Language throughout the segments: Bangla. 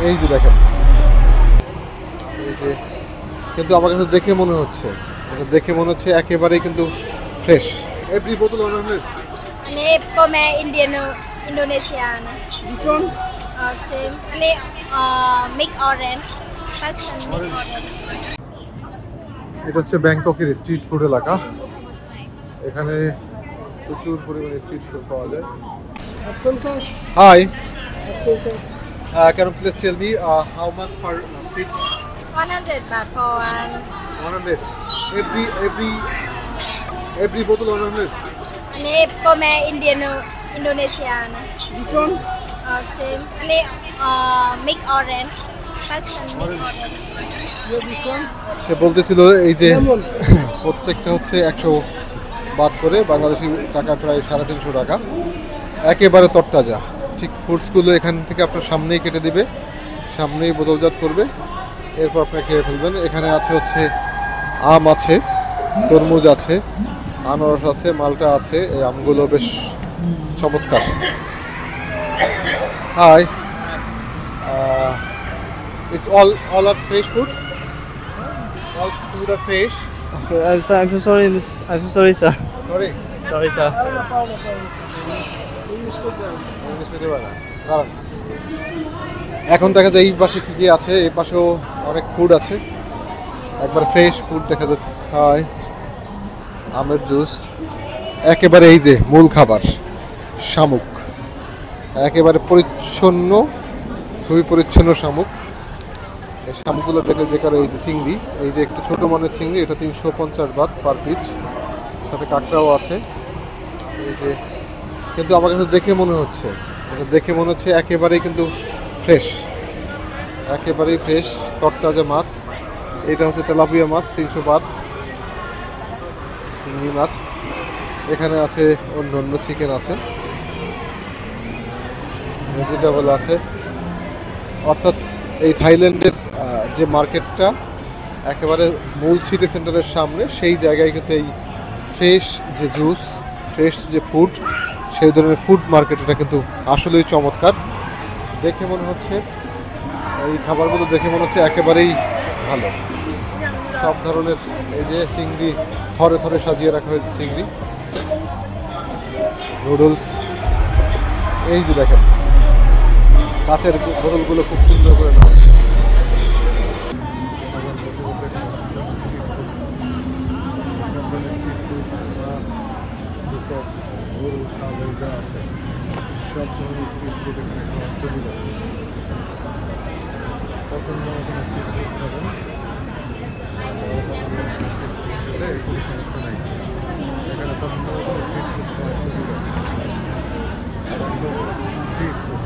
এই যে দেখেন, এই যে কিন্তু আমার কাছে দেখে মনে হচ্ছে, একেবারেই কিন্তু ফ্রেশ। এভরি বোতল 100। Ini pome Indonesia. This one? Same. Ini mix orange. Passion mix orange. এটা হচ্ছে ব্যাংককের স্ট্রিট ফুড এলাকা। এখানে প্রচুর পরিমাণে স্ট্রিট ফুড পাওয়া যায়। Hi, can you please tell me how much per feet? 100 baht for one. 100. Every bottle 100. Ini pome Indonesia. This one? Same. Ini mix orange. Passion mix orange. সে বলতেছিল এই যে প্রত্যেকটা হচ্ছে 100 বাদ করে বাংলাদেশি টাকা প্রায় 350 টাকা, একেবারে তরতাজা। ঠিক ফ্রুটসগুলো এখান থেকে আপনার সামনেই কেটে দিবে, সামনেই বোতলজাত করবে, এরপর আপনি খেয়ে ফেলবেন। এখানে আছে হচ্ছে আম আছে, তরমুজ আছে, আনারস আছে, মালটা আছে। এই আমগুলো বেশ চমৎকার। Hi, it's all are fresh food? All food are fresh? I'm so sorry. I'm so sorry, sir. Sorry. Sorry, sir. এখন দেখা যায় এই পাশে কি কি আছে, এই পাশেও অনেক ফুড আছে, একবার ফ্রেশ ফুড দেখা যাচ্ছে। হাই, আমের জুস, একেবারে এই যে মূল খাবার শামুক, একেবারে পরিচ্ছন্ন, খুবই পরিচ্ছন্ন শামুক। এই শামুকগুলো দেখলে যে কারো এই যে চিংড়ি, এই যে একটু ছোটো মনের চিংড়ি, এটা 350 বাত পার পিস, সাথে কাঁকড়াও আছে। এই যে কিন্তু আমার কাছে দেখে মনে হচ্ছে, একেবারেই কিন্তু ফ্রেশ, একেবারেই ফ্রেশ তরতাজা মাছ। এটা হচ্ছে তেলাপিয়া মাছ, 300 বাত চিংড়ি মাছ। এখানে আছে অন্য চিকেন আছে, ভেজিটেবল আছে। অর্থাৎ এই থাইল্যান্ডের যে মার্কেটটা একেবারে মূল সিটি সেন্টারের সামনে, সেই জায়গায় কিন্তু এই ফ্রেশ যে জুস, ফ্রেশ যে ফুড, সেই ধরনের ফুড মার্কেট এটা কিন্তু আসলেই চমৎকার। দেখে মনে হচ্ছে, এই খাবারগুলো দেখে মনে হচ্ছে একেবারেই ভালো। সব ধরনের এই যে চিংড়ি থরে থরে সাজিয়ে রাখা হয়েছে, চিংড়ি, নুডলস। এই যে দেখেন কাঁচের বোতলগুলো খুব সুন্দর করে নেওয়া হয়েছে। সব ধরনের স্ট্রিট ফুড এখানে খাওয়ার সুবিধা আছে। পছন্দ মতন স্ট্রিট ফুড খাবেন, কোনো সমস্যা নাই। এখানে পছন্দ মতন স্ট্রিট ফুড খাওয়ার সুবিধা আছে। স্ট্রিট ফুড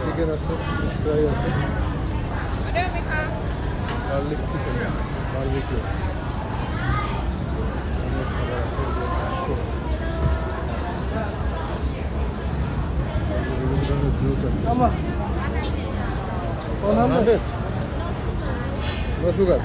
চিকেন আছে, ফ্রাই আছে, গার্লিক চিকেন, বারবিকিউ, অনেক খাবার আছে। বিভিন্ন ধরনের জুস আছে। 100 নো সুগার।